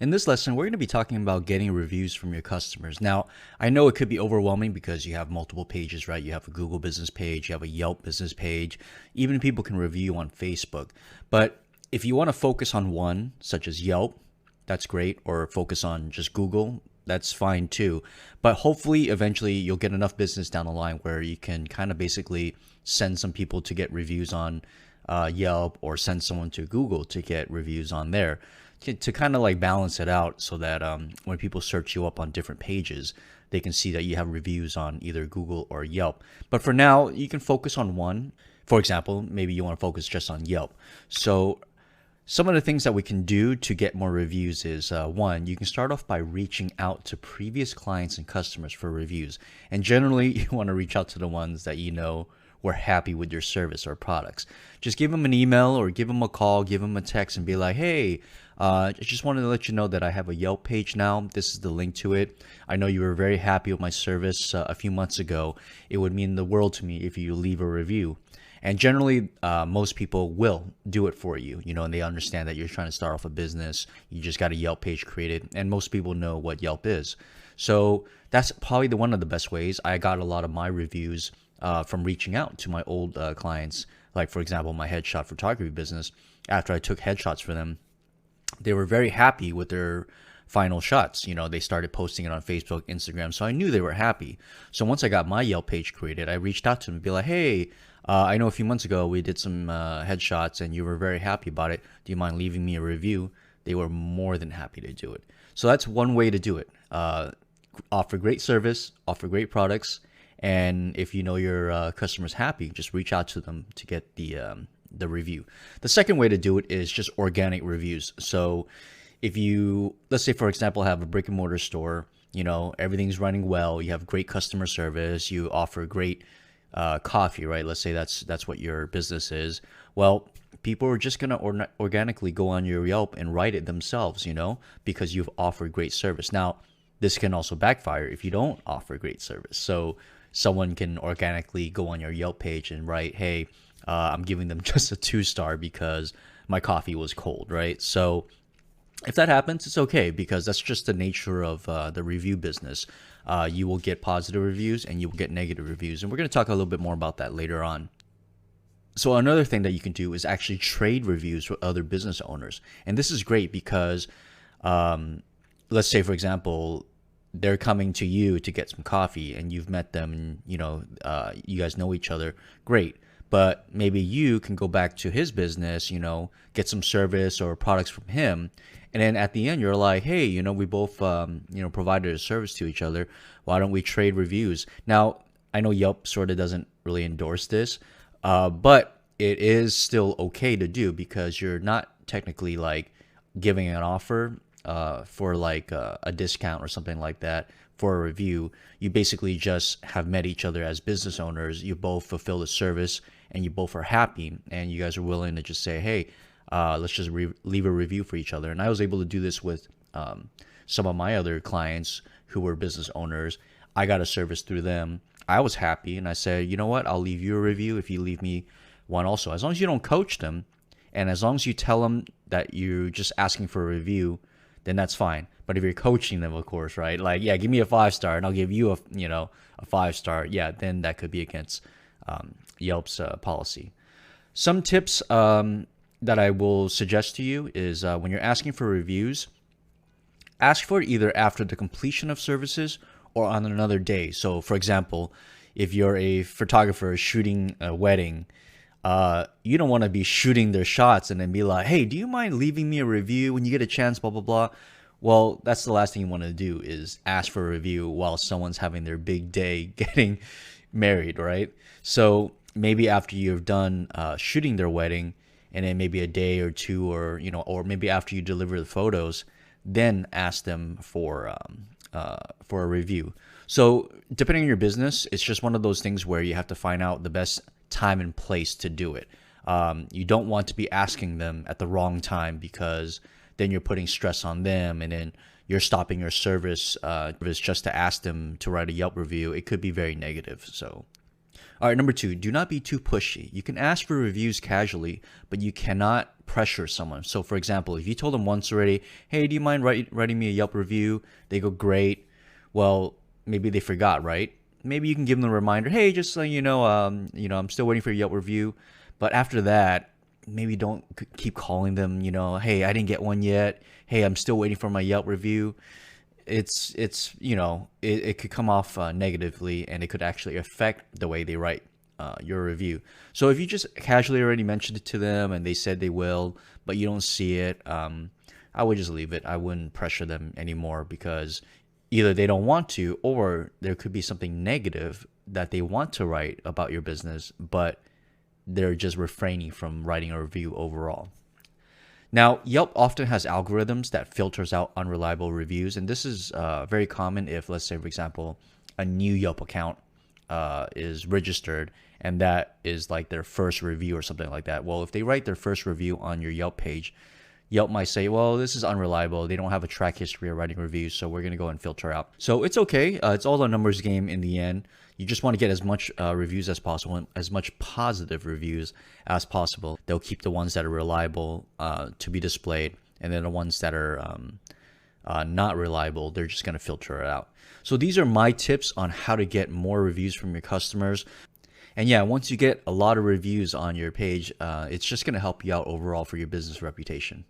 In this lesson, we're going to be talking about getting reviews from your customers. Now, I know it could be overwhelming because you have multiple pages, right? You have a Google business page, you have a Yelp business page, even people can review on Facebook. But if you want to focus on one, such as Yelp, that's great, or focus on just Google, that's fine too. But hopefully, eventually, you'll get enough business down the line where you can kind of basically send some people to get reviews on Yelp or send someone to Google to get reviews on there to kind of like balance it out so that when people search you up on different pages, they can see that you have reviews on either Google or Yelp. But for now, you can focus on one. For example, maybe you want to focus just on Yelp. So some of the things that we can do to get more reviews is one, you can start off by reaching out to previous clients and customers for reviews. And generally, you want to reach out to the ones that you know were happy with your service or products. Just give them an email or give them a call, give them a text and be like, hey, I just wanted to let you know that I have a Yelp page now. This is the link to it. I know you were very happy with my service a few months ago. It would mean the world to me if you leave a review. And generally, most people will do it for you, and they understand that you're trying to start off a business. You just got a Yelp page created, and most people know what Yelp is. So that's probably one of the best ways. I got a lot of my reviews from reaching out to my old clients. Like, for example, my headshot photography business. After I took headshots for them, they were very happy with their final shots. They started posting it on Facebook, Instagram, so I knew they were happy. So once I got my Yelp page created, I reached out to them and be like, hey, I know a few months ago we did some headshots and you were very happy about it. Do you mind leaving me a review? They were more than happy to do it. So that's one way to do it. Offer great service, offer great products, and if you know your customer's happy, just reach out to them to get the review. The second way to do it is just organic reviews. So if you, let's say for example, have a brick and mortar store, everything's running well, you have great customer service, you offer great coffee, right? Let's say that's what your business is. Well, people are just gonna organically go on your Yelp and write it themselves, because you've offered great service. Now, this can also backfire if you don't offer great service. So someone can organically go on your Yelp page and write, hey, I'm giving them just a 2-star because my coffee was cold, right? So if that happens, it's okay because that's just the nature of the review business. You will get positive reviews and you will get negative reviews. And we're going to talk a little bit more about that later on. So another thing that you can do is actually trade reviews with other business owners. And this is great because let's say, for example, they're coming to you to get some coffee and you've met them and, you guys know each other. Great. But maybe you can go back to his business, get some service or products from him. And then at the end, you're like, hey, we both, provided a service to each other. Why don't we trade reviews? Now, I know Yelp sort of doesn't really endorse this, but it is still okay to do because you're not technically like giving an offer for like a discount or something like that for a review. You basically just have met each other as business owners. You both fulfill the service and you both are happy and you guys are willing to just say, hey, let's just leave a review for each other. And I was able to do this with some of my other clients who were business owners. I got a service through them. I was happy and I said, you know what, I'll leave you a review if you leave me one also. As long as you don't coach them and as long as you tell them that you're just asking for a review, then that's fine. But if you're coaching them, of course, right? Like, yeah, give me a 5-star and I'll give you a 5-star. Yeah, then that could be against Yelp's policy. Some tips that I will suggest to you is when you're asking for reviews, ask for it either after the completion of services or on another day. So, for example, if you're a photographer shooting a wedding, you don't want to be shooting their shots and then be like, hey, do you mind leaving me a review when you get a chance, blah, blah, blah. Well, that's the last thing you want to do is ask for a review while someone's having their big day getting married, right? So maybe after you've done shooting their wedding and then maybe a day or two or maybe after you deliver the photos, then ask them for a review. So depending on your business, it's just one of those things where you have to find out the best time and place to do it. You don't want to be asking them at the wrong time because then you're putting stress on them and then you're stopping your service just to ask them to write a Yelp review. It could be very negative. So All right, number two, do not be too pushy. You can ask for reviews casually, but you cannot pressure someone. So, for example, if you told them once already, hey, do you mind writing me a Yelp review? They go, great. Well, maybe they forgot, right? Maybe you can give them a reminder, hey, just so I'm still waiting for your Yelp review. But after that, maybe don't keep calling them, hey, I didn't get one yet. Hey, I'm still waiting for my Yelp review. It could come off negatively, and it could actually affect the way they write your review. So if you just casually already mentioned it to them and they said they will, but you don't see it, I would just leave it. I wouldn't pressure them anymore, because either they don't want to, or there could be something negative that they want to write about your business, but they're just refraining from writing a review overall. Now, Yelp often has algorithms that filters out unreliable reviews, and this is very common if, let's say, for example, a new Yelp account is registered, and that is like their first review or something like that. Well, if they write their first review on your Yelp page, Yelp might say, well, this is unreliable. They don't have a track history of writing reviews, so we're going to go and filter out. So it's okay. It's all a numbers game in the end. You just want to get as much reviews as possible, and as much positive reviews as possible. They'll keep the ones that are reliable to be displayed, and then the ones that are not reliable, they're just going to filter it out. So these are my tips on how to get more reviews from your customers. And yeah, once you get a lot of reviews on your page, it's just going to help you out overall for your business reputation.